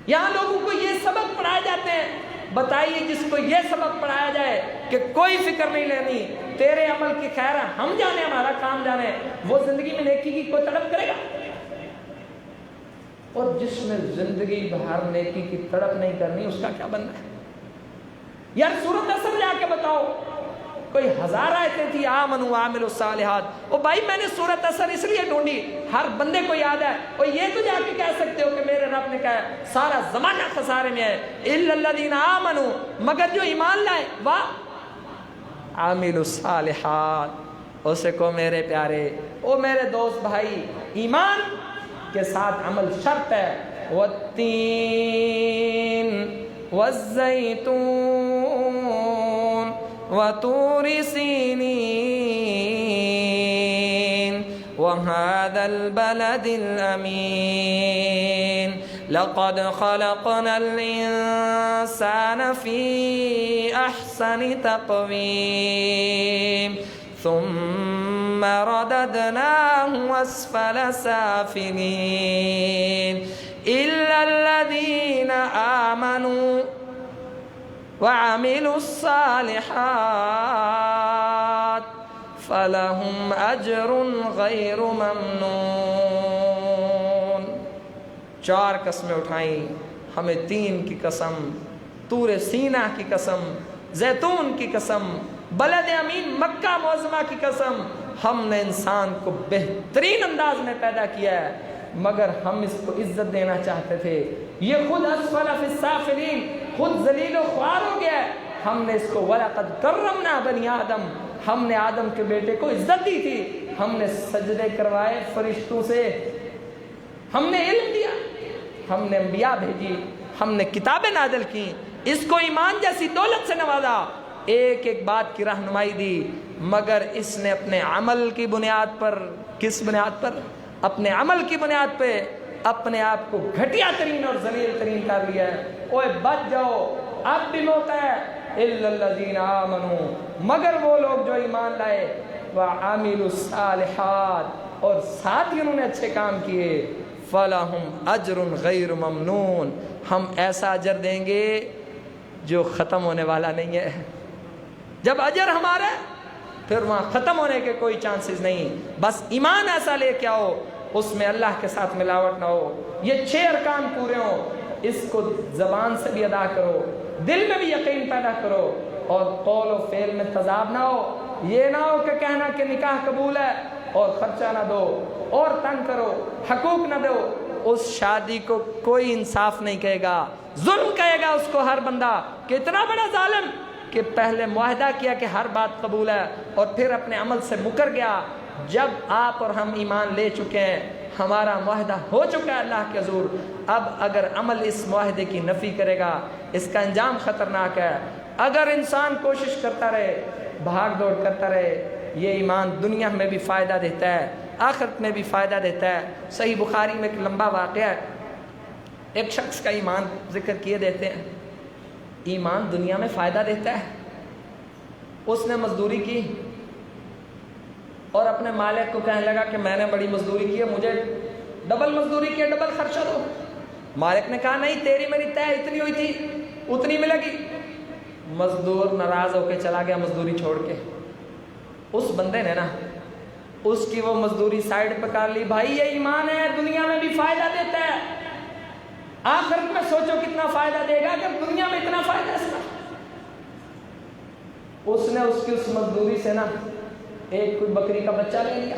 یہاں لوگوں کو یہ سبق پڑھائے جاتے ہیں. بتائیے جس کو یہ سبق پڑھایا جائے کہ کوئی فکر نہیں لینی، تیرے عمل کی خیر ہے، ہم جانے ہمارا کام جانے، وہ زندگی میں نیکی کی کوئی تڑپ کرے گا؟ اور جس میں زندگی بھر نیکی کی تڑپ نہیں کرنی اس کا کیا بننا ہے؟ یار سورۃ اثر جا کے بتاؤ، کوئی 1000 آیتیں تھی آمنوا وعملوا الصالحات. او بھائی میں نے سورۃ اثر اس لیے ڈھونڈی، ہر بندے کو یاد ہے. اور یہ تو جا کے کہہ سکتے ہو کہ میرے رب نے کہا سارا زمانہ خسارے میں ہے، الا الذین آمنوا، مگر جو ایمان لائے، وعملوا الصالحات. اسے کو میرے پیارے، او میرے دوست بھائی، ایمان کے ساتھ عمل شرط ہے. والتین والزیتون وطور سینین وهذا البلد الأمين لقد خلقنا الإنسان في أحسن تقويم ثم رددناه أسفل سافلين إلا الذين آمنوا وعملوا الصالحات فلهم أجر غير ممنون. 4 قسمیں اٹھائیں ہمیں، 3 کی قسم، طور سینہ کی قسم، زیتون کی قسم، بلد امین مکہ معظمہ کی قسم. ہم نے انسان کو بہترین انداز میں پیدا کیا ہے، مگر ہم اس کو عزت دینا چاہتے تھے. یہ خود اسفل فی السافلین، خود ذلیل و خوار ہو گیا ہے. ہم نے اس کو وَلَقَدْ كَرَّمْنَا بَنِي آدم، ہم نے آدم کے بیٹے کو عزت دی تھی. ہم نے سجدے کروائے فرشتوں سے، ہم نے علم دیا، ہم نے انبیاء بھیجی، ہم نے کتابیں نازل کی، اس کو ایمان جیسی دولت سے نوازا، ایک ایک بات کی رہنمائی دی. مگر اس نے اپنے عمل کی بنیاد پر، کس بنیاد پر؟ اپنے عمل کی بنیاد پہ اپنے آپ کو گھٹیا ترین اور ذلیل ترین کر لیا ہے. اوے بچ جاؤ، اب بھی موقع ہے. الا الذین آمنوا، مگر وہ لوگ جو ایمان لائے، وعملوا الصالحات، اور ساتھ ہی انہوں نے اچھے کام کیے، فلہم اجر غیر ممنون، ہم ایسا اجر دیں گے جو ختم ہونے والا نہیں ہے. جب اجر ہمارا پھر وہاں ختم ہونے کے کوئی چانسز نہیں. بس ایمان ایسا لے کے آؤ اس میں اللہ کے ساتھ ملاوٹ نہ ہو، یہ 6 ارکان پورے ہوں. اس کو زبان سے بھی ادا کرو، دل میں بھی یقین پیدا کرو، اور قول و فعل میں تضاد نہ ہو. یہ نہ ہو کہ کہنا کہ نکاح قبول ہے اور خرچہ نہ دو اور تنگ کرو، حقوق نہ دو. اس شادی کو کوئی انصاف نہیں کہے گا، ظلم کہے گا اس کو ہر بندہ کہ اتنا بڑا ظالم کہ پہلے معاہدہ کیا کہ ہر بات قبول ہے اور پھر اپنے عمل سے مکر گیا. جب آپ اور ہم ایمان لے چکے ہیں، ہمارا معاہدہ ہو چکا ہے اللہ کے حضور، اب اگر عمل اس معاہدے کی نفی کرے گا اس کا انجام خطرناک ہے. اگر انسان کوشش کرتا رہے، بھاگ دوڑ کرتا رہے، یہ ایمان دنیا میں بھی فائدہ دیتا ہے، آخرت میں بھی فائدہ دیتا ہے. صحیح بخاری میں ایک لمبا واقعہ ہے، ایک شخص کا ایمان ذکر کیے دیتے ہیں. ایمان دنیا میں فائدہ دیتا ہے. اس نے مزدوری کی اور اپنے مالک کو کہنے لگا کہ میں نے بڑی مزدوری کی ہے، مجھے ڈبل مزدوری کی ہے، ڈبل خرچہ دو. مالک نے کہا نہیں، تیری میری طے اتنی ہوئی تھی، اتنی ملے گی. مزدور ناراض ہو کے چلا گیا مزدوری چھوڑ کے. اس بندے نے نا اس کی وہ مزدوری سائڈ پہ کر لی. بھائی یہ ایمان ہے، دنیا میں بھی فائدہ دیتا ہے، آخرت میں سوچو کتنا فائدہ دے گا اگر دنیا میں اتنا فائدہ اس کا. اس نے اس کی اس مزدوری سے نا ایک کوئی بکری کا بچہ لے لیا.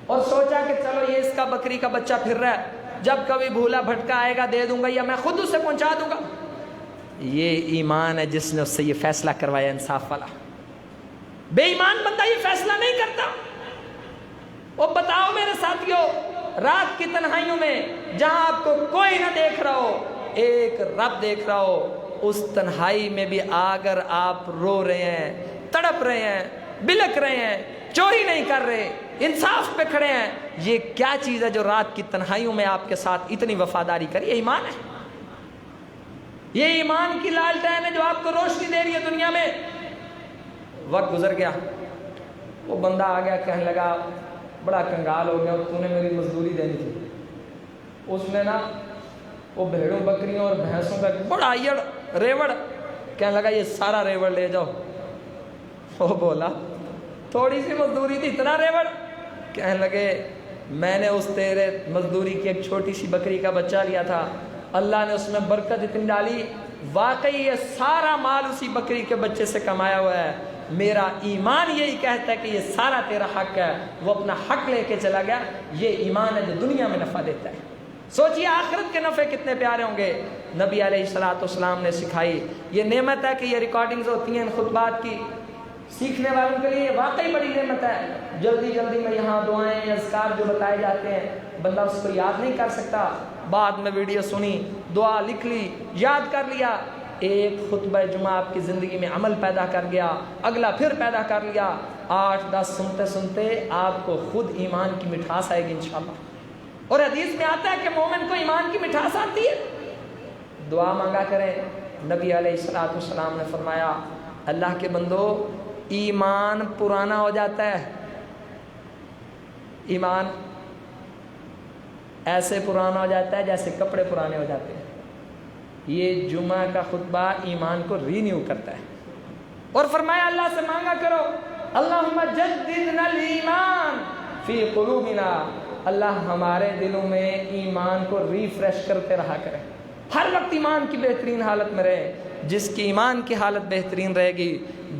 اور سوچا کہ چلو یہ اس کا بکری کا بچہ پھر رہا ہے، جب کبھی بھولا بھٹکا آئے گا دے دوں گا یا میں خود اسے پہنچا دوں گا۔ یہ ایمان ہے جس نے اس سے یہ فیصلہ کروایا انصاف والا۔ بے ایمان بندہ یہ فیصلہ نہیں کرتا۔ وہ بتاؤ میرے ساتھیوں، رات کی تنہائیوں میں جہاں آپ کو کوئی نہ دیکھ رہا ہو، ایک رب دیکھ رہا ہو، اس تنہائی میں بھی اگر آپ رو رہے ہیں، تڑپ رہے ہیں، بلک رہے ہیں، چوری نہیں کر رہے، انصاف پہ کھڑے ہیں، یہ کیا چیز ہے جو رات کی تنہائیوں میں آپ کے ساتھ اتنی وفاداری کری؟ یہ ایمان ہے۔ یہ ایمان کی لالٹین ہے جو آپ کو روشنی دے رہی ہے دنیا میں۔ وقت گزر گیا، وہ بندہ آ گیا، کہنے لگا بڑا کنگال ہو گیا، تو نے میری مزدوری دینی تھی۔ اس نے نا وہ بھیڑوں بکریوں اور بھینسوں کا بڑا ریوڑ، کہنے لگا یہ سارا ریوڑ لے جاؤ۔ وہ بولا تھوڑی سی مزدوری تھی، اتنا ریوڑ؟ کہنے لگے میں نے اس تیرے مزدوری کی ایک چھوٹی سی بکری کا بچہ لیا تھا، اللہ نے اس میں برکت اتنی ڈالی، واقعی یہ سارا مال اسی بکری کے بچے سے کمایا ہوا ہے۔ میرا ایمان یہی کہتا ہے کہ یہ سارا تیرا حق ہے۔ وہ اپنا حق لے کے چلا گیا۔ یہ ایمان ہے جو دنیا میں نفع دیتا ہے۔ سوچئے آخرت کے نفع کتنے پیارے ہوں گے۔ نبی علیہ السلام نے سکھائی، یہ نعمت ہے کہ یہ ریکارڈنگز ہوتی ہیں ان خطبات کی، سیکھنے والوں کے لیے یہ واقعی بڑی نعمت ہے۔ جلدی جلدی میں یہاں دعائیں اذکار جو بتائے جاتے ہیں بندہ اس کو یاد نہیں کر سکتا، بعد میں ویڈیو سنی، دعا لکھ لی، یاد کر لیا، ایک خطبہ جمعہ آپ کی زندگی میں عمل پیدا کر گیا، اگلا پھر پیدا کر لیا، 8-10 سنتے سنتے آپ کو خود ایمان کی مٹھاس آئے گی انشاءاللہ۔ اور حدیث میں آتا ہے کہ مومن کو ایمان کی مٹھاس آتی ہے۔ دعا مانگا کریں۔ نبی علیہ السلام نے فرمایا اللہ کے بندو ایمان پرانا ہو جاتا ہے، ایمان ایسے پرانا ہو جاتا ہے جیسے کپڑے پرانے ہو جاتے ہیں۔ یہ جمعہ کا خطبہ ایمان کو رینیو کرتا ہے۔ اور فرمایا اللہ سے مانگا کرو اللہم جددنا الایمان فی قلوبنا، اللہ ہمارے دلوں میں ایمان کو ریفریش کرتے رہا کرے، ہر وقت ایمان کی بہترین حالت میں رہے۔ جس کی ایمان کی حالت بہترین رہے گی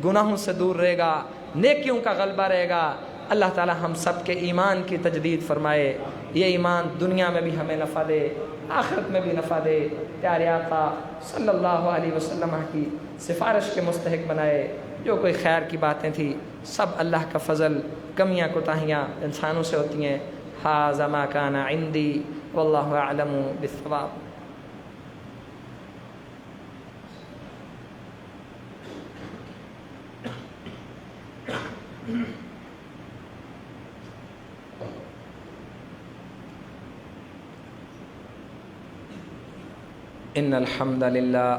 گناہوں سے دور رہے گا، نیکیوں کا غلبہ رہے گا۔ اللہ تعالی ہم سب کے ایمان کی تجدید فرمائے، یہ ایمان دنیا میں بھی ہمیں نفع دے، آخرت میں بھی نفع دے۔ پیارے آقا صلی اللہ علیہ وسلم کی سفارش کے مستحق بنائے۔ جو کوئی خیر کی باتیں تھیں سب اللہ کا فضل، کمیاں کوتاہیاں انسانوں سے ہوتی ہیں۔ ھذا ما کان عندی واللہ اعلم بالصواب۔ ان الحمد للہ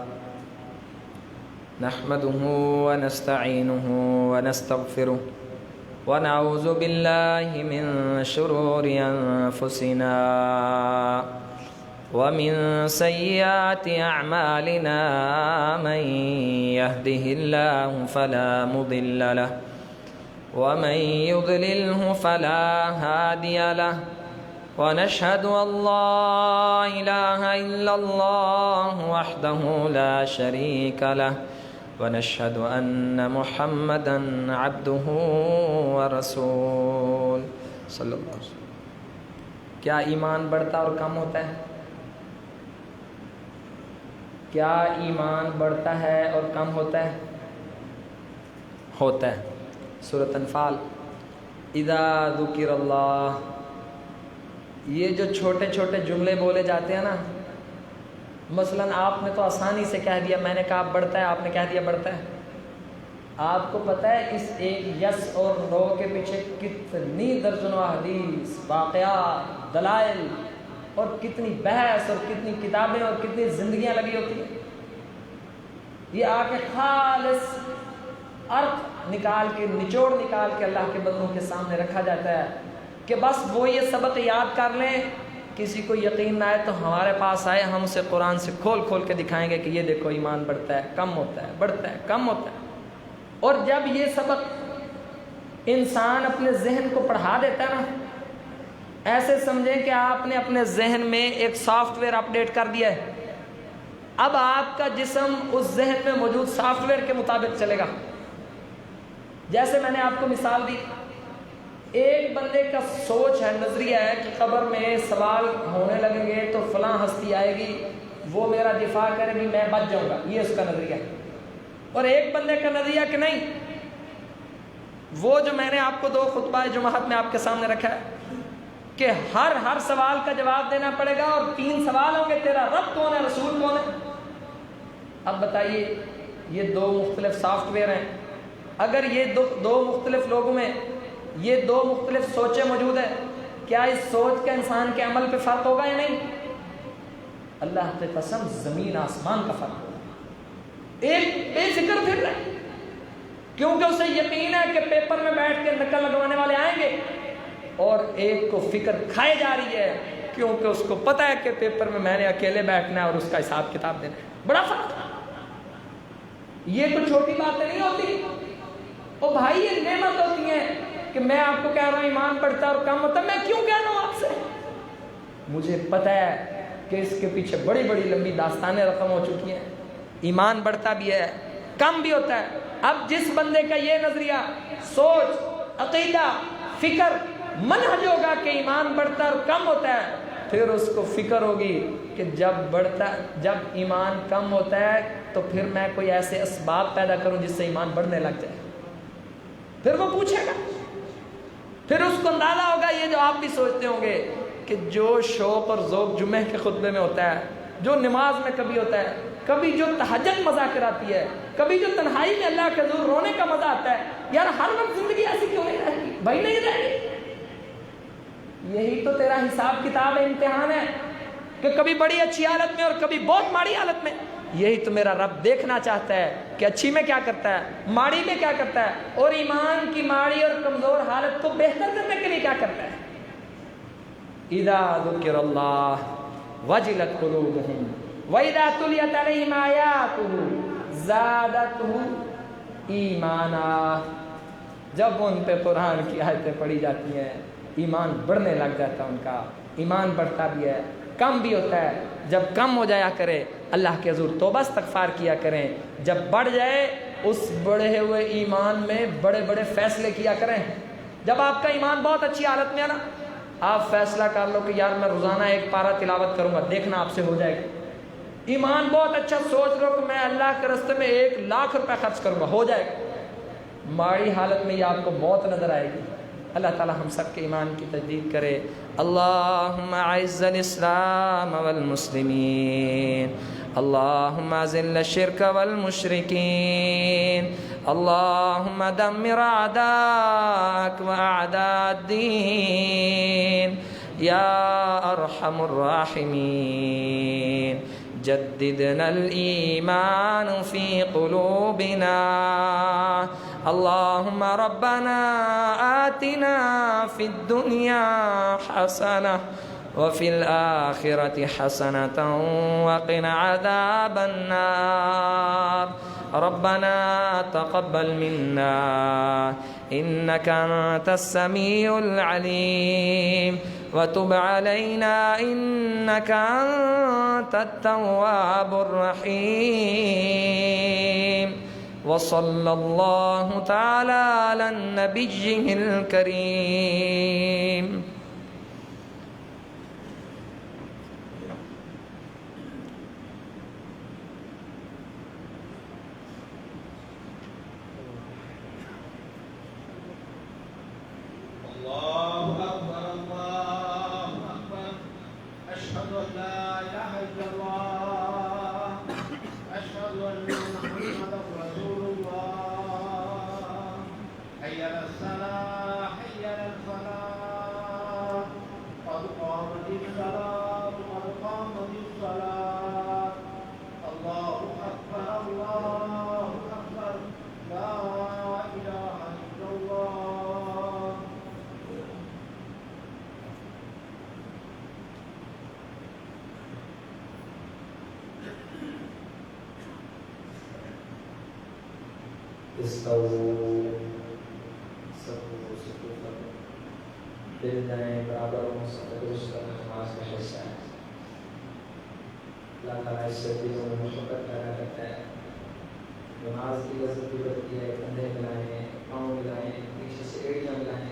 نحمده ونستعینه ونستغفره ونعوذ باللہ من شرور انفسنا ومن سیئات اعمالنا، من يهده الله فلا مضل له ومن يضلله فلا هادي له، ونشهد أن لا إله إلا الله وحده لا شريك له، ونشهد أن محمدًا عبده ورسوله صلی اللہ علیہ وسلم۔ کیا ایمان بڑھتا اور کم ہوتا ہے؟ کیا ایمان بڑھتا ہے اور کم ہوتا ہے؟ ہوتا ہے۔ سورۃ انفال، اذا ذکر اللہ، یہ جو چھوٹے چھوٹے جملے بولے جاتے ہیں نا، مثلا آپ نے تو آسانی سے کہہ دیا، میں نے کہا بڑھتا ہے، آپ نے کہہ دیا بڑھتا ہے۔ آپ کو پتہ ہے اس ایک یس اور نو کے پیچھے کتنی درجنوں حدیث، واقعات، دلائل اور کتنی بحث اور کتنی کتابیں اور کتنی زندگیاں لگی ہوتی ہیں۔ یہ آ کے خالص ارتھ نکال کے، نچوڑ نکال کے اللہ کے بندوں کے سامنے رکھا جاتا ہے کہ بس وہ یہ سبق یاد کر لیں۔ کسی کو یقین نہ آئے تو ہمارے پاس آئے، ہم اسے قرآن سے کھول کھول کے دکھائیں گے کہ یہ دیکھو ایمان بڑھتا ہے، کم ہوتا ہے، بڑھتا ہے، کم ہوتا ہے۔ اور جب یہ سبق انسان اپنے ذہن کو پڑھا دیتا ہے نا، ایسے سمجھیں کہ آپ نے اپنے ذہن میں ایک سافٹ ویئر اپڈیٹ کر دیا ہے، اب آپ کا جسم اس ذہن میں موجود سافٹ ویئر کے مطابق چلے گا۔ جیسے میں نے آپ کو مثال دی، ایک بندے کا سوچ ہے، نظریہ ہے کہ قبر میں سوال ہونے لگیں گے تو فلاں ہستی آئے گی، وہ میرا دفاع کرے گی، میں بچ جاؤں گا، یہ اس کا نظریہ ہے۔ اور ایک بندے کا نظریہ کہ نہیں، وہ جو میں نے آپ کو 2 خطبہ جمعہ میں آپ کے سامنے رکھا ہے کہ ہر سوال کا جواب دینا پڑے گا، اور 3 سوال ہوں گے، تیرا رب کون ہے، رسول کون ہے۔ اب بتائیے، یہ 2 مختلف سافٹ ویئر ہیں، اگر یہ 2 مختلف لوگوں میں یہ 2 مختلف سوچیں موجود ہیں، کیا اس سوچ کا انسان کے عمل پہ فرق ہوگا یا نہیں؟ اللہ کی قسم زمین آسمان کا فرق ہوگا۔ ایک بے فکر پھر رہا ہے کیونکہ اسے یقین ہے کہ پیپر میں بیٹھ کے نقل لگوانے والے آئیں گے، اور ایک کو فکر کھائے جا رہی ہے کیونکہ اس کو پتہ ہے کہ پیپر میں نے اکیلے بیٹھنا ہے اور اس کا حساب کتاب دینا ہے۔ بڑا فرق ہے، یہ تو چھوٹی باتیں نہیں ہوتی۔ اور بھائی یہ نعمت ہوتی ہیں کہ میں آپ کو کہہ رہا ہوں ایمان بڑھتا اور کم ہوتا، میں کیوں کہہ رہا ہوں آپ سے؟ مجھے پتہ ہے کہ اس کے پیچھے بڑی بڑی لمبی داستانیں رقم ہو چکی ہیں۔ ایمان بڑھتا بھی ہے، کم بھی ہوتا ہے۔ اب جس بندے کا یہ نظریہ، سوچ، عقیدہ، فکر، منہج ہوگا کہ ایمان بڑھتا اور کم ہوتا ہے، پھر اس کو فکر ہوگی کہ جب ایمان کم ہوتا ہے تو پھر میں کوئی ایسے اسباب پیدا کروں جس سے ایمان بڑھنے لگ جائے۔ پھر وہ پوچھے گا، پھر اس کو اندازہ ہوگا، یہ جو آپ بھی سوچتے ہوں گے کہ جو شوق اور ذوق جمعہ کے خطبے میں ہوتا ہے، جو نماز میں کبھی ہوتا ہے، کبھی جو تہجد مزہ کراتی ہے، کبھی جو تنہائی میں اللہ کے حضور رونے کا مزہ آتا ہے، یار ہر وقت زندگی ایسی کیوں نہیں رہتی بھائی؟ نہیں رہتی۔ یہی تو تیرا حساب کتاب ہے، امتحان ہے کہ کبھی بڑی اچھی حالت میں اور کبھی بہت ماڑی حالت میں۔ یہی تو میرا رب دیکھنا چاہتا ہے کہ اچھی میں کیا کرتا ہے، ماڑی میں کیا کرتا ہے، اور ایمان کی ماڑی اور کمزور حالت کو بہتر کرنے کے لیے کیا کرتا ہے۔ اذا ذکر اللہ وجلت قلوبہم واذا تلیت علیہم آیاتہ زادتہم ایمانا۔ جب ان پہ قرآن کی آیتیں پڑھی جاتی ہیں، ایمان بڑھنے لگ جاتا ہے، ان کا ایمان بڑھتا بھی ہے، کم بھی ہوتا ہے۔ جب کم ہو جایا کرے اللہ کے حضور توبہ استغفار کیا کریں، جب بڑھ جائے اس بڑھے ہوئے ایمان میں بڑے بڑے فیصلے کیا کریں۔ جب آپ کا ایمان بہت اچھی حالت میں ہے نا، آپ فیصلہ کر لو کہ یار میں روزانہ 1 پارہ تلاوت کروں گا، دیکھنا آپ سے ہو جائے گا۔ ایمان بہت اچھا، سوچ لو کہ میں اللہ کے راستے میں 1 لاکھ روپے خرچ کروں گا، ہو جائے گا۔ ماڑی حالت میں یہ آپ کو موت نظر آئے گی۔ اللہ تعالی ہم سب کے ایمان کی تجدید کرے۔ اللہم اعز الاسلام والمسلمین، اللہم اذل الشرک والمشرکین، اللہم دمر اعداءک واعداء الدین یا ارحم الراحمین۔ جددنا الإيمان في قلوبنا، اللهم ربنا آتنا في الدنيا حسنة وفي الآخرة حسنة وقنا عذاب النار۔ ربنا تقبل منا إنك أنت السميع العليم وتب علينا إنك أنت التواب الرحيم، وصلى الله تعالى على النبي الكريم۔ دل دائیں برابر ہوں، سب درست کرنا نماز کا حصہ ہے۔ اللہ تعالیٰ اس سے دلوں میں محبت پیدا کرتا ہے۔ نماز کی لذت بھی بڑھتی ہے، کندھے ملائیں، پاؤں ملائیں، پیچھے سے ایڑیاں ملائیں،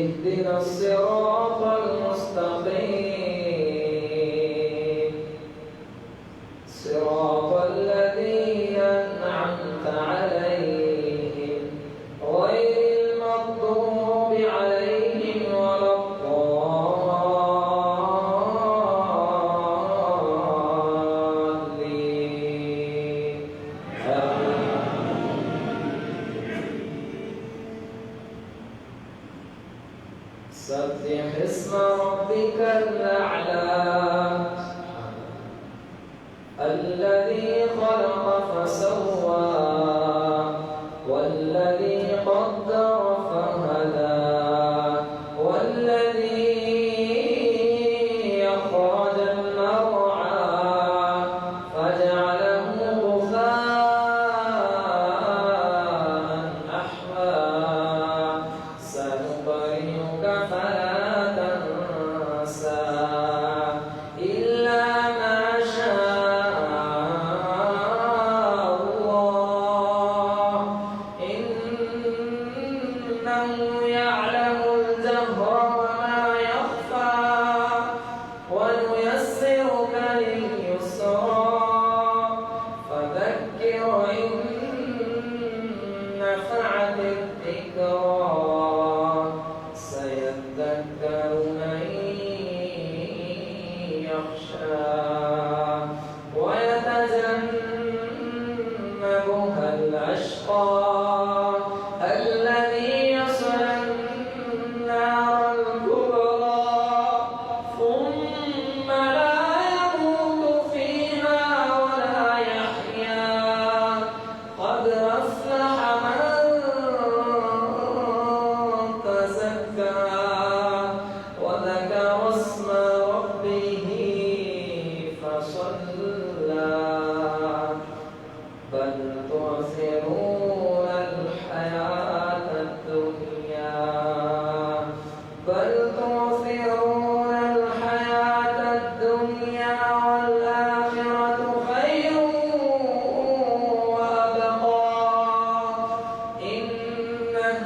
اهدنا الصراط المستقيم صراط الذين أنعمت عليهم غير المغضوب عليهم ولا الضالين سبح اسم ربك الأعلى الذي خلق فسوى والذي قدر فهدى والذي أخرج المرعى فجعله غثاء أحوى سنقرئك فلا تنسى إلا ما شاء الله إنه يعلم الجهر وما يخفى ونيسرك لليسرى فذكر إن نفعت الذكرى سيذكر من يخشى ويتجنبها الأشقى الذي يصلى النار الكبرى ثم لا يموت فيها ولا يحيا قد أفلح من تزكى وذكر اسم ربه فصلى بل تؤثرون الحياة الدنيا بل تؤثرون الحياة الدنيا والآخرة خير وأبقى إن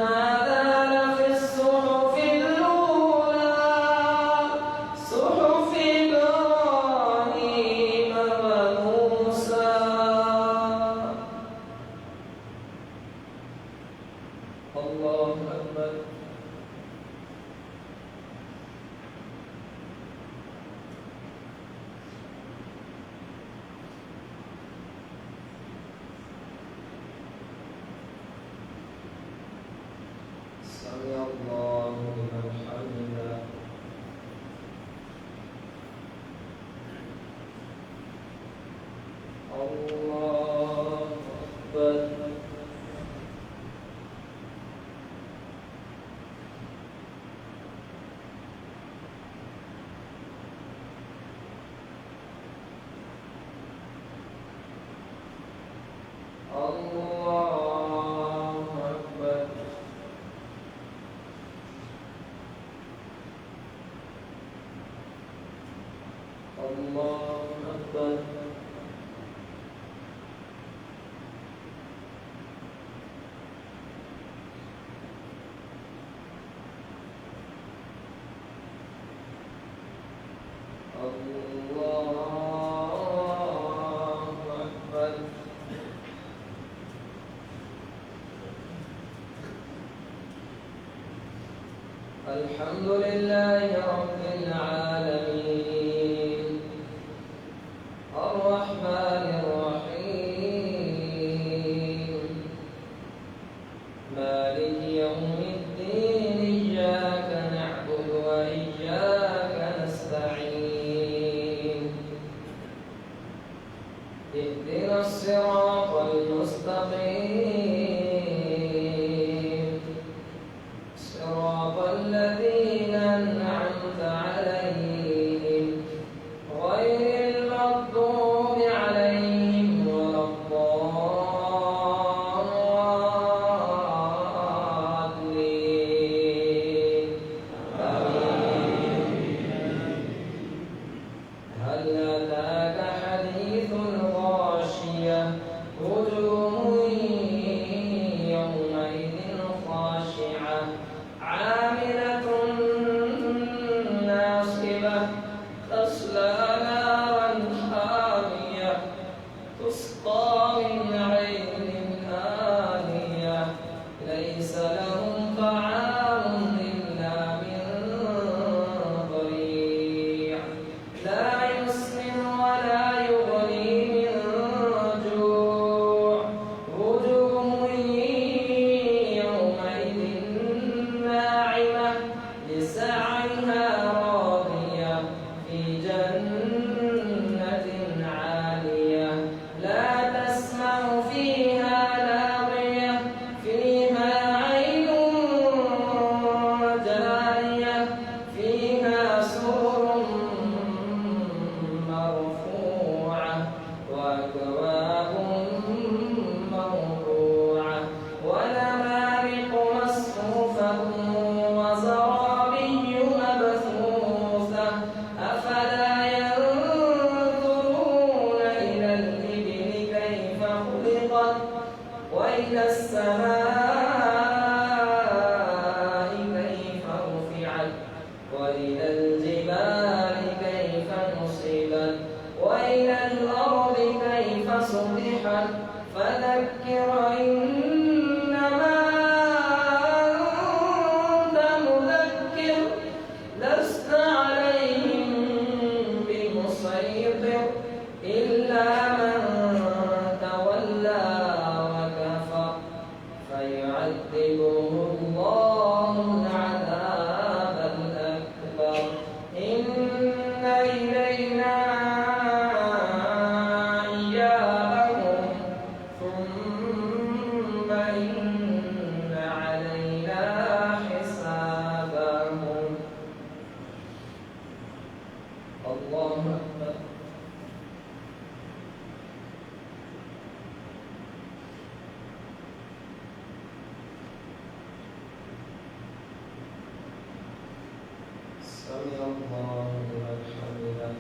هذا لفي الصحف الأولى صحف إبراهيم وموسى الله أكبر سمع الله لمن حمده الله أكبر الله أكبر الله أكبر الحمد لله رب العالمين الرحمن الرحيم مالك يوم الدين إياك نعبد وإياك نستعين اهدنا الصراط المستقيم صراط الذين أنعمت عليهم غير المغضوب عليهم ولا الضالين هل أتاك حديث الغاشية وجوه يومئذ خاشعة عاملة ناصبة تصلى نارا حامية تسقى من عين آنية ليس لهم طعام إلا من ضريع لا يسمن ولا يغني من جوع وجوه يومئذ ناعمة لسعيها راضية في جنة عالية لا تسمع فيها لاغية فيها عين جارية فيها سرر مرفوعة وأكواب موضوعة ونمارق مصفوفة وزرابي مبثوثة أفلا ينظرون إلى الإبل كيف خلقت وإلى السماء كيف رفعت وإلى الجبال كيف نصبت وإلى الأرض كيف سطحت فذكر إنما أنت مذكر لست عليهم بمسيطر إلا من تولى وكفر فيعذبه الله العذاب الأكبر إن إلينا إيابهم ثم إن علينا حسابهم الله أكبر سمع الله لمن حمده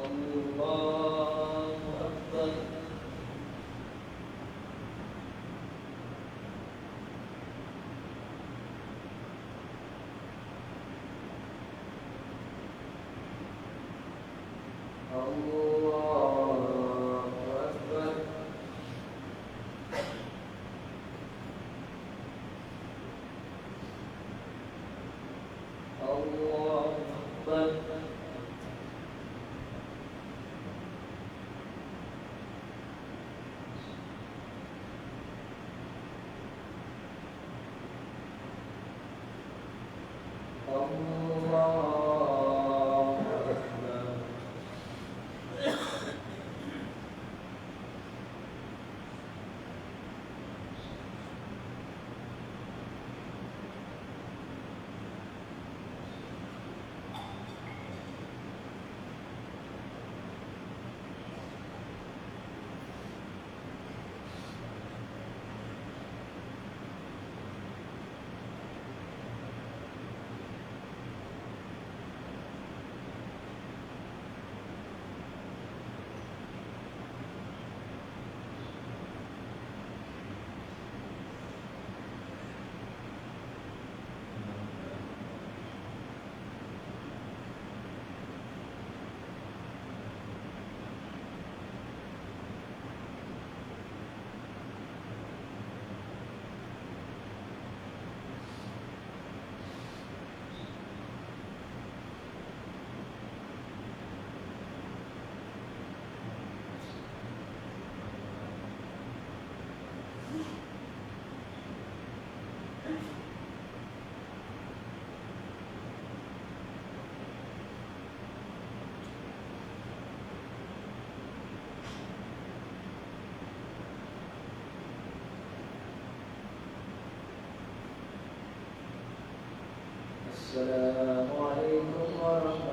الله أكبر الله أكبر الله أكبر الله أكبر السلام علیکم ورحمۃ